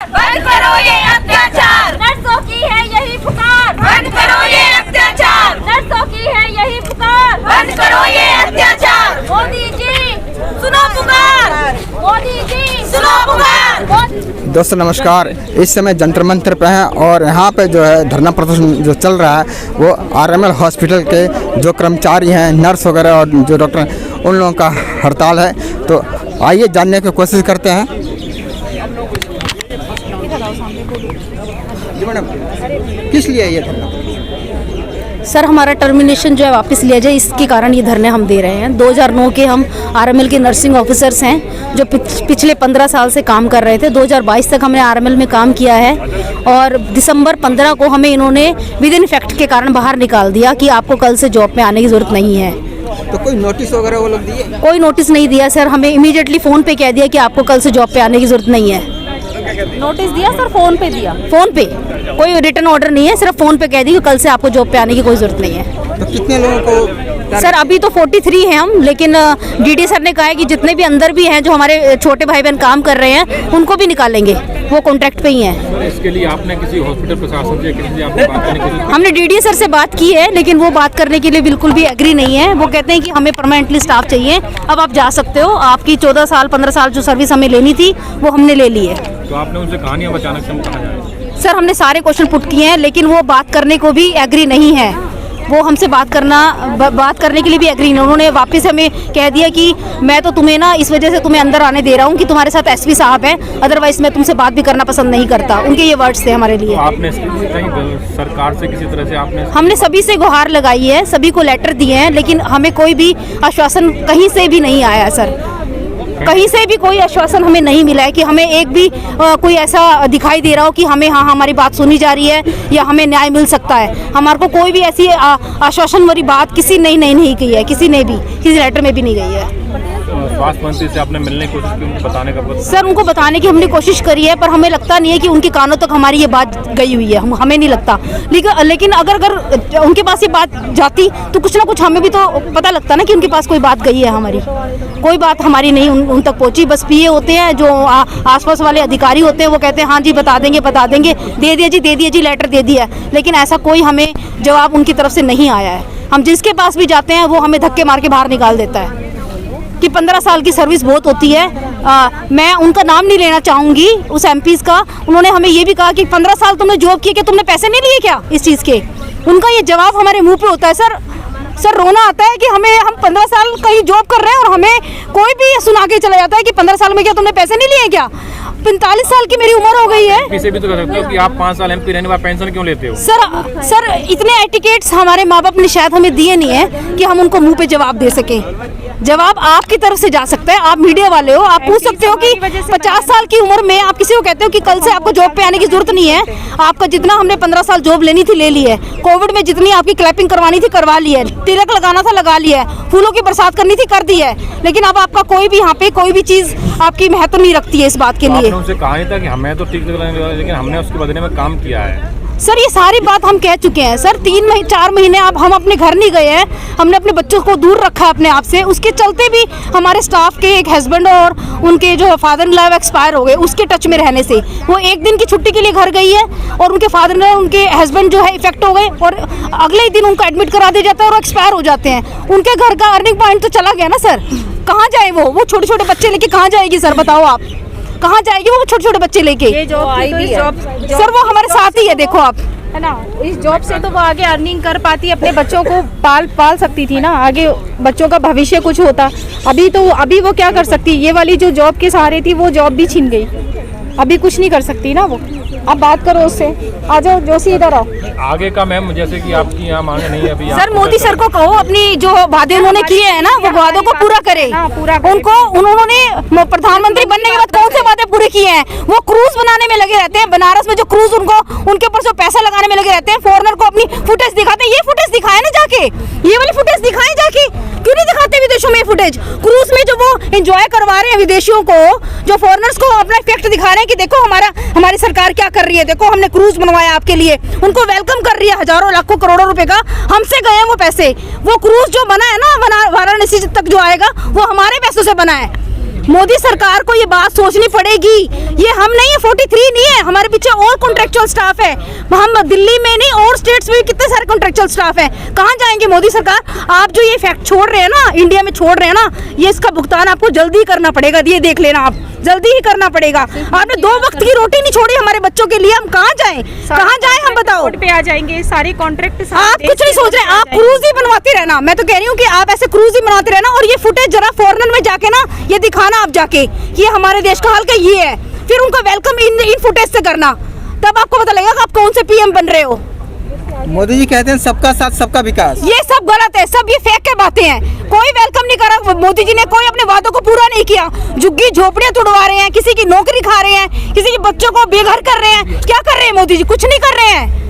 बंद करो ये अत्याचार, नर्सों की है यही पुकार, बंद करो ये अत्याचार, नर्सों की है यही पुकार, बंद करो ये अत्याचार। मोदी जी सुनो पुकार, मोदी जी सुनो पुकार। दोस्तों नमस्कार, इस समय जंतर मंतर पे हैं और यहाँ पे जो है धरना प्रदर्शन जो चल रहा है वो आरएमएल हॉस्पिटल के जो कर्मचारी हैं, नर्स वगैरह और जो डॉक्टर, उन लोगों का हड़ताल है। तो आइए जानने की कोशिश करते हैं। जी मैडम, किस लिए ये धरना? सर हमारा टर्मिनेशन जो है वापस लिया जाए, इसके कारण ये धरने हम दे रहे हैं। 2009 के हम आरएमएल के नर्सिंग ऑफिसर्स हैं जो पिछले 15 साल से काम कर रहे थे। 2022 तक हमने आरएमएल में काम किया है और दिसंबर 15 को हमें इन्होंने विद इन इफेक्ट के कारण बाहर निकाल दिया कि आपको कल से जॉब में आने की ज़रूरत नहीं है। तो कोई नोटिस वगैरह वो लोग दिए? कोई नोटिस नहीं दिया सर, हमें इमीडिएटली फ़ोन पे कह दिया कि आपको कल से जॉब पे आने की ज़रूरत नहीं है। नोटिस दिया सर, फोन पे दिया? फ़ोन पे, कोई रिटर्न ऑर्डर नहीं है, सिर्फ फ़ोन पे कह दिया कि कल से आपको जॉब पे आने की कोई ज़रूरत नहीं है। तो कितने लोगों को? सर अभी तो 43 हैं हम, लेकिन डीडी सर ने कहा है कि जितने भी अंदर भी हैं जो हमारे छोटे भाई बहन काम कर रहे हैं उनको भी निकालेंगे, वो कॉन्ट्रैक्ट पे ही हैं। इसके लिए आपने किसी हॉस्पिटल प्रशासन से किसी से आपने बात करने की? हमने डीडी सर से बात की है, लेकिन वो बात करने के लिए बिल्कुल भी एग्री नहीं है। वो कहते हैं कि हमें परमानेंटली स्टाफ चाहिए, अब आप जा सकते हो, आपकी 14 साल 15 साल जो सर्विस हमें लेनी थी वो हमने ले ली है। तो आपने उनसे कहानियां बचाने से कहा जाए? सर हमने सारे क्वेश्चन पुट किए हैं, लेकिन वो बात करने को भी एग्री नहीं है। वो हमसे बात करने के लिए भी एग्री नहीं। उन्होंने वापस हमें कह दिया कि मैं तो तुम्हें ना इस वजह से तुम्हें अंदर आने दे रहा हूँ कि तुम्हारे साथ एसपी साहब हैं, अदरवाइज मैं तुमसे बात भी करना पसंद नहीं करता। उनके ये वर्ड्स थे हमारे लिए। तो आपने कहीं सरकार से किसी तरह से हमने सभी से गुहार लगाई है, सभी को लेटर दिए हैं, लेकिन हमें कोई भी आश्वासन कहीं से भी नहीं आया सर। कहीं से भी कोई आश्वासन हमें नहीं मिला है कि हमें एक भी कोई ऐसा दिखाई दे रहा हो कि हमें हाँ हमारी बात सुनी जा रही है या हमें न्याय मिल सकता है। हमारे को कोई भी ऐसी आश्वासन वाली बात किसी ने नहीं की है, किसी ने भी किसी लेटर में भी नहीं गई है। स्वास्थ्य मंत्री से आपने मिलने की कोशिश की, उनको बताने का? सर उनको बताने की हमने कोशिश करी है, पर हमें लगता नहीं है कि उनके कानों तक हमारी ये बात गई हुई है, हमें नहीं लगता। लेकिन अगर उनके पास ये बात जाती तो कुछ ना कुछ हमें भी तो पता लगता ना कि उनके पास कोई बात गई है हमारी। कोई बात हमारी नहीं उन तक पहुंची। बस पीए होते हैं जो आसपास वाले अधिकारी होते हैं, वो कहते हैं हाँ जी बता देंगे, दे दिया जी लेटर दे दिया, लेकिन ऐसा कोई हमें जवाब उनकी तरफ से नहीं आया है। हम जिसके पास भी जाते हैं वो हमें धक्के मार के बाहर निकाल देता है कि 15 साल की सर्विस बहुत होती है। मैं उनका नाम नहीं लेना चाहूँगी उस एमपीज़ का। उन्होंने हमें ये भी कहा कि 15 साल तुमने जॉब की, क्या तुमने पैसे नहीं लिए क्या इस चीज़ के? उनका ये जवाब हमारे मुंह पे होता है। सर रोना आता है कि हम 15 साल कहीं जॉब कर रहे हैं और हमें कोई भी सुना के चला जाता है कि 15 साल में क्या तुमने पैसे नहीं लिए क्या? 45 साल की मेरी उम्र हो गई है। किसी भी तो कर सकते हो कि आप 5 साल एमपी रहने बाद पेंशन क्यों लेते हो? सर इतने एटिकेट्स हमारे माँ बाप ने शायद हमें दिए नहीं है कि हम उनको मुंह पे जवाब दे सकें। जवाब आपकी तरफ से जा सकता है, आप मीडिया वाले हो, आप पूछ सकते हो कि 50 साल की उम्र में आप किसी को कहते हो कि कल से आपको जॉब पे आने की जरूरत नहीं है। आपका जितना हमने 15 साल जॉब लेनी थी ले ली है, कोविड में जितनी आपकी क्लैपिंग करवानी थी करवा ली है, तिलक लगाना था लगा लिया है, फूलों की बरसात करनी थी कर दी है, लेकिन अब आपका कोई भी यहाँ पे कोई भी चीज़ आपकी महत्व नहीं रखती है इस बात के लिए। उनसे कहा नहीं था कि हमें तो ठीक लेकिन हमने उसके बदले में काम किया है? सर ये सारी बात हम कह चुके हैं सर। 4 महीने अब हम अपने घर नहीं गए हैं, हमने अपने बच्चों को दूर रखा अपने आप से। उसके चलते भी हमारे स्टाफ के एक हस्बैंड और उनके जो फादर इन लॉ एक्सपायर हो गए, उसके टच में रहने से वो एक दिन की छुट्टी के लिए घर गई है और उनके फादर इन लॉ उनके हस्बैंड जो है इफेक्ट हो गए और अगले ही दिन उनको एडमिट करा दिया जाता है और एक्सपायर हो जाते हैं। उनके घर का अर्निंग पॉइंट तो चला गया ना सर। कहाँ जाए वो छोटे छोटे बच्चे लेके कहाँ जाएगी सर? बताओ आप कहाँ जाएगी वो छोटे छोटे बच्चे लेके? सर वो हमारे साथ ही है, देखो आप, है ना। इस जॉब से तो वो आगे अर्निंग कर पाती, अपने बच्चों को पाल सकती थी ना, आगे बच्चों का भविष्य कुछ होता। अभी वो क्या कर सकती? ये वाली जो जॉब के सहारे थी वो जॉब भी छीन गई, अभी कुछ नहीं कर सकती ना वो। अब बात करो उससे। आ जाओ जोशी, इधर आओ। आगे का मैम जैसे कि आपकी यहाँ मांगे नहीं अभी सर मोदी सर को कहो अपनी जो वादे उन्होंने किए हैं ना वो वादों को पूरा करे। उन्होंने प्रधानमंत्री बनने के बाद कौन से वादे पूरे किए हैं? वो क्रूज बनाने में लगे रहते हैं, बनारस में जो क्रूज उनके ऊपर जो पैसा लगाने में लगे रहते हैं, फॉरेनर को अपनी फुटेज दिखाते हैं। ये फुटेज दिखाए ना जाके, ये वाली फुटेज दिखाए जाके, क्यों नहीं दिखाते विदेशों में फुटेज? क्रूज में जो वो एंजॉय करवा रहे हैं विदेशियों को, जो फॉरेनर्स को अपना इफेक्ट दिखा रहे हैं कि देखो हमारी सरकार क्या कर रही है, देखो हमने क्रूज बनवाया आपके लिए, उनको वेलकम कर रही है, हजारों लाखों करोड़ों रुपए का हमसे गए हैं वो पैसे। वो क्रूज जो बना है ना वाराणसी तक जो आएगा वो हमारे पैसों से बना है। मोदी सरकार को ये बात सोचनी पड़ेगी। ये हम नहीं है, 43 नहीं है, हमारे पीछे और कॉन्ट्रेक्चुअल स्टाफ है। हम दिल्ली में नहीं और स्टेट्स में भी कितने सारे कॉन्ट्रेक्चुअल स्टाफ है। कहाँ जाएंगे मोदी सरकार? आप जो ये फैक्ट छोड़ रहे हैं ना, इंडिया में छोड़ रहे हैं ना, ये इसका भुगतान आपको जल्दी करना पड़ेगा। ये देख लेना, आप जल्दी ही करना पड़ेगा। आपने 2 वक्त की रोटी नहीं छोड़ी हमारे बच्चों के लिए। हम कहाँ जाएं, कहाँ जाएं, हम बताओ। पे आ जाएंगे सारे कॉन्ट्रैक्ट। आप कुछ नहीं सोच रहे, आप क्रूज ही बनवाते रहना। मैं तो कह रही हूँ कि आप ऐसे क्रूज ही बनाते रहना, और ये फुटेज जरा फॉरेन में जाके ना ये दिखाना आप जाके, ये हमारे देश का हाल का ये है। फिर उनका वेलकम इन फुटेज से करना, तब आपको पता लगेगा आप कौन से पीएम बन रहे हो। मोदी जी कहते हैं सबका साथ सबका विकास। ये सब गलत है, सब ये फेक के बातें हैं। कोई वेलकम नहीं करा मोदी जी ने, कोई अपने वादों को पूरा नहीं किया। झुग्गी झोपड़ियां तुड़वा रहे हैं, किसी की नौकरी खा रहे हैं, किसी के बच्चों को बेघर कर रहे हैं। क्या कर रहे हैं मोदी जी? कुछ नहीं कर रहे हैं।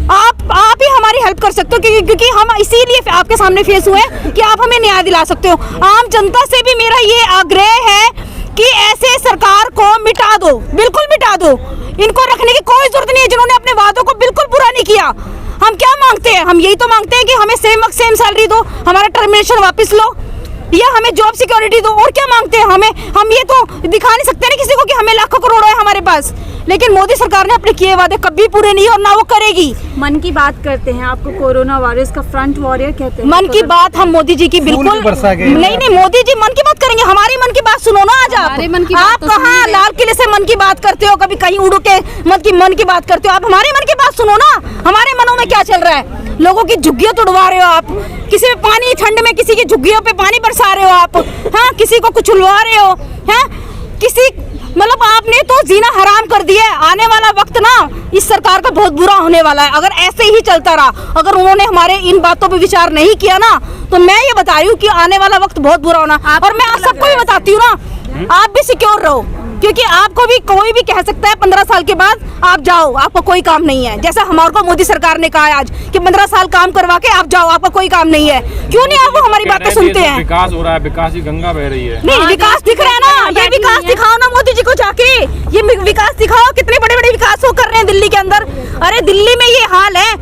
आप ही हमारी हेल्प कर सकते हो, क्योंकि हम इसीलिए आपके सामने फेस हुए कि आप हमें न्याय दिला सकते हो। आम जनता से भी मेरा ये आग्रह है कि ऐसे सरकार को मिटा दो, बिल्कुल मिटा दो। इनको रखने की कोई जरूरत नहीं है जिन्होंने अपने वादों को बिल्कुल पूरा नहीं किया। हम क्या मांगते हैं? हम यही तो मांगते हैं कि हमें सेम सैलरी दो, हमारा टर्मिनेशन वापस लो, या हमें जॉब सिक्योरिटी दो। और क्या मांगते हैं हमें? हम ये तो दिखा नहीं सकते ना किसी को कि हमें लाखों करोड़ है हमारे पास। लेकिन मोदी सरकार ने अपने किए वादे कभी पूरे नहीं और ना वो करेगी। मन की बात करते हैं, आपको कोरोना वायरस का फ्रंट वॉरियर कहते हैं। मन की बात हम मोदी जी की बिल्कुल नहीं, मोदी जी मन की बात करेंगे। हमारी मन की बात सुनो ना। आज आप कहाँ लाल किले से मन की बात करते हो, कभी कहीं उड़ के मन की बात करते हो। आप हमारी मन की बात सुनो ना, हमारे मनों में क्या चल रहा है। लोगों की झुग्गियां तुड़वा रहे हो आप, किसी में पानी, ठंड में किसी की झुग्गियों पे पानी बरसा रहे हो आप, हाँ, किसी को कुछ उलवा रहे हो, हैं, किसी मतलब आपने तो जीना हराम कर दिया है। आने वाला वक्त ना इस सरकार का बहुत बुरा होने वाला है अगर ऐसे ही चलता रहा। अगर उन्होंने हमारे इन बातों पे विचार नहीं किया ना, तो मैं ये बता रही हूँ कि आने वाला वक्त बहुत बुरा होना। और मैं आप सबको भी बताती हूँ ना, आप भी सिक्योर रहो, क्योंकि आपको भी कोई भी कह सकता है 15 साल के बाद आप जाओ, आपको कोई काम नहीं है। जैसा हमारे को मोदी सरकार ने कहा है आज कि 15 साल काम करवा के आप जाओ, आपका कोई काम नहीं है। क्यों नहीं आप वो हमारी बातें सुनते हैं? विकास हो रहा है, विकास की गंगा बह रही है। नहीं, विकास दिख रहा है ना, ये विकास दिखाओ ना मोदी जी को जाके, ये विकास दिखाओ। कितने बड़े बड़े विकास वो कर रहे हैं दिल्ली के अंदर। अरे दिल्ली में ये हाल है,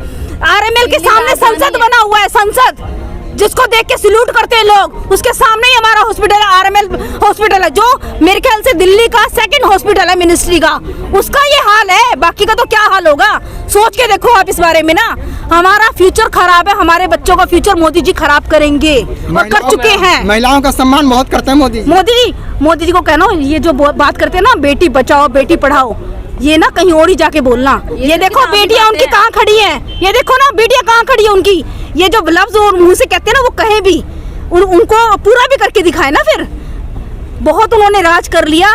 आरएमएल के सामने संसद बना हुआ है, संसद जिसको देख के सैल्यूट करते हैं लोग। उसके सामने ही हमारा हॉस्पिटल है, आरएमएल हॉस्पिटल है, जो मेरे ख्याल से दिल्ली का 2nd हॉस्पिटल है मिनिस्ट्री का। उसका ये हाल है, बाकी का तो क्या हाल होगा? सोच के देखो आप इस बारे में ना। हमारा फ्यूचर खराब है, हमारे बच्चों का फ्यूचर मोदी जी खराब करेंगे और कर चुके हैं। महिलाओं का सम्मान बहुत करते हैं मोदी जी को कहना, ये जो बात करते हैं ना, बेटी बचाओ बेटी पढ़ाओ, ये ना कहीं और ही जाके बोलना। ये देखो बेटियां उनकी कहाँ खड़ी हैं, ये देखो ना बेटियां कहाँ खड़ी है उनकी। ये जो लफ्ज और मुंह से कहते हैं ना, वो कहे भी, उनको पूरा भी करके दिखाए ना। फिर बहुत उन्होंने राज कर लिया,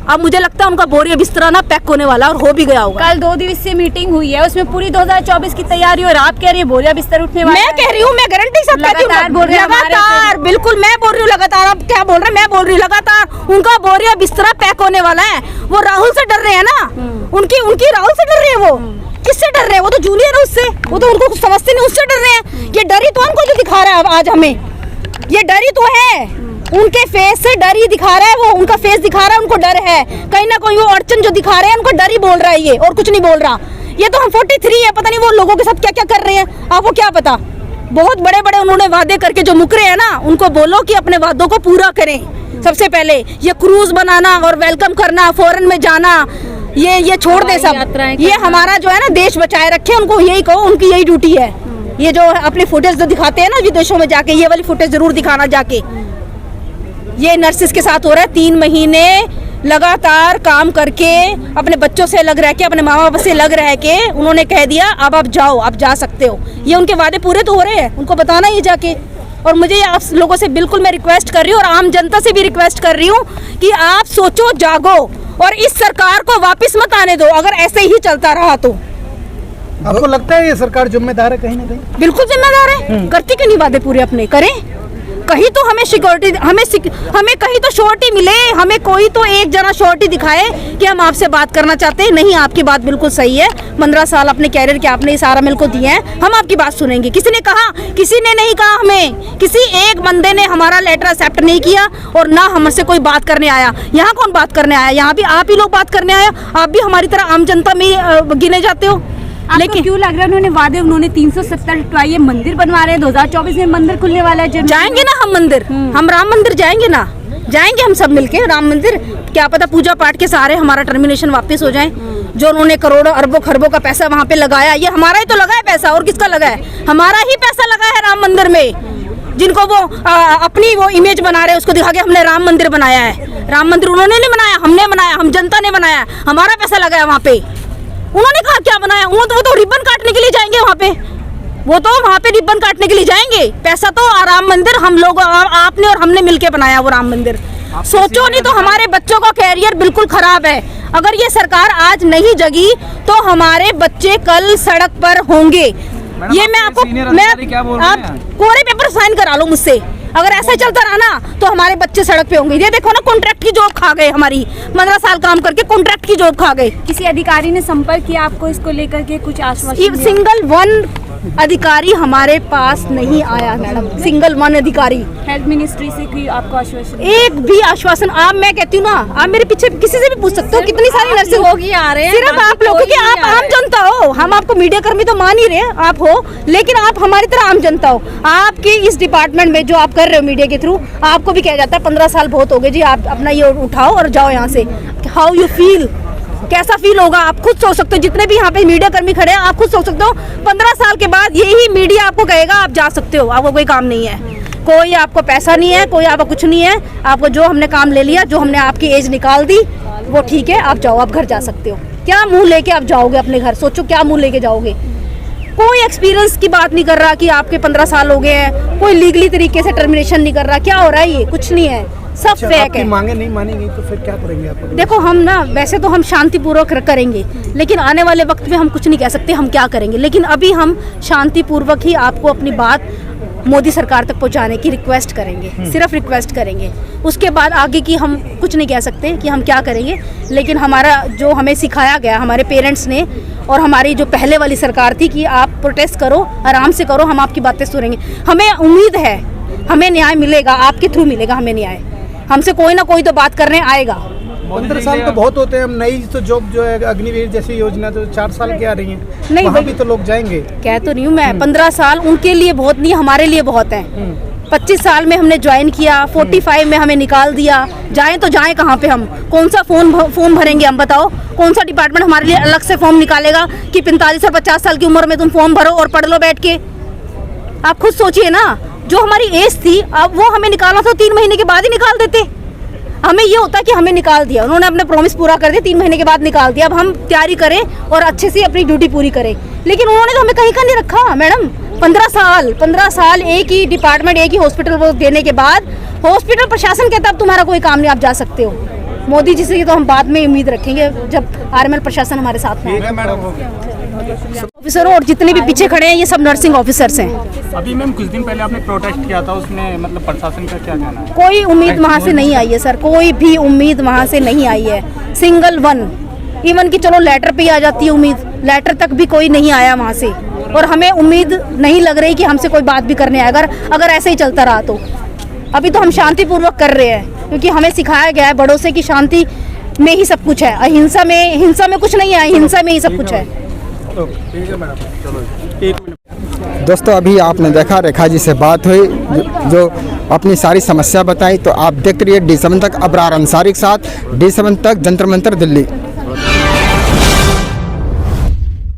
अब मुझे लगता है उनका बोरिया बिस्तरा ना पैक होने वाला और हो भी गया होगा। कल 2 दिवसीय मीटिंग हुई है, उसमें पूरी 2024 की तैयारी और आप कह रही है बोरिया बिस्तर उठने वाला। मैं कह रही हूँ, मैं गारंटी से कहती हूँ, लगातार, बिल्कुल मैं बोल रही हूँ लगातार। आप क्या बोल रहे हैं? मैं बोल रही हूँ लगातार उनका बोरिया बिस्तरा पैक होने वाला है। वो राहुल से डर रहे हैं ना, उनकी राहुल से डर रहे हैं। वो किससे डर रहे हैं? वो तो जूनियर है उससे, वो तो उनको कुछ समझते नहीं, उससे डर रहे हैं। ये डर ही तो उनको जो दिखा रहा है आज हमें, ये डर ही तो है। उनके फेस से डर ही दिखा रहा है, वो उनका फेस दिखा रहा है, उनको डर है। कहीं ना कहीं वो अड़चन जो दिखा रहे हैं, उनको डर ही बोल रहा है ये, और कुछ नहीं बोल रहा। ये तो हम 43 है, पता नहीं वो लोगों के साथ क्या क्या कर रहे हैं, आपको क्या पता। बहुत बड़े बड़े उन्होंने वादे करके जो मुकरे हैं ना, उनको बोलो कि अपने वादों को पूरा करें। सबसे पहले ये क्रूज बनाना और वेलकम करना, फॉरेन में जाना, ये छोड़ दे सब। ये हमारा जो है ना देश बचाए रखे, उनको यही कहो, उनकी यही ड्यूटी है। ये जो अपने फुटेज जो दिखाते हैं ना विदेशों में जाके, ये वाली फुटेज जरूर दिखाना जाके। ये नर्सिस के साथ हो रहा है, 3 महीने लगातार काम करके, अपने बच्चों से अलग रह के, अपने माँ बाप से अलग रह के उन्होंने कह दिया अब आप जाओ, आप जा सकते हो। ये उनके वादे पूरे तो हो रहे हैं, उनको बताना ये जाके। और मुझे आप लोगों से बिल्कुल मैं रिक्वेस्ट कर रही हूँ, और आम जनता से भी रिक्वेस्ट कर रही हूँ कि आप सोचो, जागो और इस सरकार को वापस मत आने दो। अगर ऐसे ही चलता रहा तो आपको लगता है ये सरकार जिम्मेदार है कहीं ना कहीं? बिल्कुल जिम्मेदार है। करती क्यों नहीं वादे पूरे अपने? करें कहीं तो हमें सिक्योरिटी, हमें कहीं तो श्योरिटी मिले। हमें कोई तो एक जना श्योरिटी दिखाए कि हम आपसे बात करना चाहते हैं। नहीं, आपकी बात बिल्कुल सही है, 15 साल अपने कैरियर के आपने इस आरएमएल को दिए हैं, हम आपकी बात सुनेंगे। किसी ने कहा? किसी ने नहीं कहा हमें। किसी एक बंदे ने हमारा लेटर एक्सेप्ट नहीं किया और ना हमसे कोई बात करने आया। यहाँ कौन बात करने आया? यहाँ भी आप ही लोग बात करने आया। आप भी हमारी तरह आम जनता में गिने जाते हो। लेकिन क्यों लग रहा है उन्होंने 370 ये मंदिर बनवा रहे हैं, 2024 में मंदिर खुलने वाला है। जाएंगे ना हम मंदिर, हम राम मंदिर जाएंगे ना। जाएंगे हम सब मिलके राम मंदिर, क्या पता पूजा पाठ के सहारे हमारा टर्मिनेशन वापस हो जाए। जो उन्होंने करोड़ों अरबों खरबों का पैसा वहाँ पे लगाया, ये हमारा ही तो लगा है पैसा, और किसका लगा है? हमारा ही पैसा लगा है राम मंदिर में। जिनको वो अपनी वो इमेज बना रहे हैं, उसको दिखा के हमने राम मंदिर बनाया है। राम मंदिर उन्होंने नहीं बनाया, हमने बनाया, हम जनता ने बनाया, हमारा पैसा लगा है वहाँ पे। उन्होंने कहा क्या बनाया? वो तो रिबन काटने के लिए जाएंगे वहाँ पे, वो तो वहाँ पे रिबन काटने के लिए जाएंगे। पैसा तो राम मंदिर हम लोग, आपने और हमने मिलके बनाया वो राम मंदिर। सोचो नहीं तो हमारे बच्चों का कैरियर बिल्कुल खराब है। अगर ये सरकार आज नहीं जगी तो हमारे बच्चे कल सड़क पर होंगे। ये मैं आपको, आप कोरे पेपर साइन करा लो मुझसे। अगर ऐसा चलता रहा ना तो हमारे बच्चे सड़क पे होंगे। ये देखो ना, कॉन्ट्रैक्ट की जॉब खा गए हमारी, 15 साल काम करके कॉन्ट्रैक्ट की जॉब खा गए। किसी अधिकारी ने संपर्क किया आपको इसको लेकर के? कुछ आश्वासन? सिंगल वन अधिकारी हमारे पास नहीं आया मैडम, सिंगल वन अधिकारी। हेल्थ मिनिस्ट्री से कोई आपको आश्वासन? एक भी आश्वासन। आप, मैं कहती हूँ ना, आप मेरे पीछे किसी से भी पूछ सकते हो, कितनी सारी नर्सिंग लोग ही आ रहे हैं, सिर्फ आप लोग, क्योंकि आप आम जनता हो। हम आपको मीडिया कर्मी तो मान ही रहे हैं, आप हो, लेकिन आप हमारी तरह आम जनता हो। आपकी इस डिपार्टमेंट में जो आप कर रहे हो मीडिया के थ्रू, आपको भी कहा जाता है 15 साल बहुत हो गए जी, आप अपना ये उठाओ और जाओ यहाँ से। How you feel? कैसा फील होगा? आप खुद सोच सकते हो। जितने भी यहाँ पे मीडिया कर्मी खड़े हैं, आप खुद सोच सकते हो 15 साल के बाद यही मीडिया आपको कहेगा आप जा सकते हो, आपको कोई काम नहीं है, कोई आपको पैसा नहीं है, कोई आपको कुछ नहीं है। आपको जो हमने काम ले लिया, जो हमने आपकी एज निकाल दी, वो ठीक है, आप जाओ, आप घर जा सकते हो। क्या मुंह लेके आप जाओगे अपने घर? सोचो क्या मुंह लेके जाओगे? कोई एक्सपीरियंस की बात नहीं कर रहा कि आपके 15 साल हो गए हैं, कोई लीगली तरीके से टर्मिनेशन नहीं कर रहा। क्या हो रहा है? ये कुछ नहीं है, सब फेक है। मांगे नहीं मानेंगे तो फिर क्या करेंगे आप? देखो हम ना, वैसे तो हम शांतिपूर्वक करेंगे, लेकिन आने वाले वक्त में हम कुछ नहीं कह सकते हम क्या करेंगे। लेकिन अभी हम शांतिपूर्वक ही आपको अपनी बात मोदी सरकार तक पहुंचाने की रिक्वेस्ट करेंगे, सिर्फ रिक्वेस्ट करेंगे। उसके बाद आगे की हम कुछ नहीं कह सकते कि हम क्या करेंगे। लेकिन हमारा जो हमें सिखाया गया हमारे पेरेंट्स ने, और हमारी जो पहले वाली सरकार थी कि आप प्रोटेस्ट करो, आराम से करो, हम आपकी बातें सुनेंगे। हमें उम्मीद है हमें न्याय मिलेगा, आपके थ्रू मिलेगा हमें न्याय। हमसे कोई ना कोई तो बात करने आएगा। 15 साल तो बहुत होते हैं। हम नई तो जॉब जो है अग्निवीर जैसी योजना तो 4 साल की आ रही है, नहीं वहाँ भी तो लोग जाएंगे। कह तो नहीं हूँ मैं, 15 साल उनके लिए बहुत नहीं, हमारे लिए बहुत है। 25 साल में हमने ज्वाइन किया, 45 में हमें निकाल दिया। जाएं तो जाएं कहाँ पे? हम कौन सा फॉर्म भरेंगे? हम बताओ, कौन सा डिपार्टमेंट हमारे लिए अलग से फॉर्म निकालेगा कि 45 और 50 साल की उम्र में तुम फॉर्म भरो और पढ़ लो बैठ के? आप खुद सोचिए ना, जो हमारी एज थी, अब वो हमें निकालना था 3 महीने के बाद ही निकाल देते। हमें ये होता कि हमें निकाल दिया, उन्होंने अपना प्रॉमिस पूरा कर दिया, 3 महीने के बाद निकाल दिया। अब हम तैयारी करें और अच्छे से अपनी ड्यूटी पूरी करें। लेकिन उन्होंने तो हमें कहीं का नहीं रखा मैडम। 15 साल एक ही डिपार्टमेंट, एक ही हॉस्पिटल को देने के बाद हॉस्पिटल प्रशासन कहता है अब तुम्हारा कोई काम नहीं, आप जा सकते हो। मोदी जी से तो हम बाद में उम्मीद रखेंगे जब आरएमएल प्रशासन हमारे साथ में ऑफिसरों, और जितने भी पीछे खड़े हैं ये सब नर्सिंग ऑफिसर्स हैं। अभी मैम कुछ दिन पहले आपने प्रोटेस्ट किया था, उसमें मतलब प्रशासन का क्या कहना है? कोई उम्मीद वहाँ से नहीं आई है सर, कोई भी उम्मीद वहाँ से नहीं आई है। सिंगल वन, इवन कि चलो लेटर पे ही आ जाती है उम्मीद, लेटर तक भी कोई नहीं आया वहाँ से। और हमें उम्मीद नहीं लग रही कि हमसे कोई बात भी करने आएगा अगर ऐसे ही चलता रहा तो। अभी तो हम शांतिपूर्वक कर रहे हैं, क्योंकि हमें सिखाया गया है बड़ों से कि शांति में ही सब कुछ है, हिंसा में कुछ नहीं है, हिंसा में ही सब कुछ है। दोस्तों अभी आपने देखा रेखा जी से बात हुई, जो अपनी सारी समस्या बताई। तो आप देख रही है D7 तक अबरार अंसारी के साथ, D7 तक जंतर मंतर दिल्ली।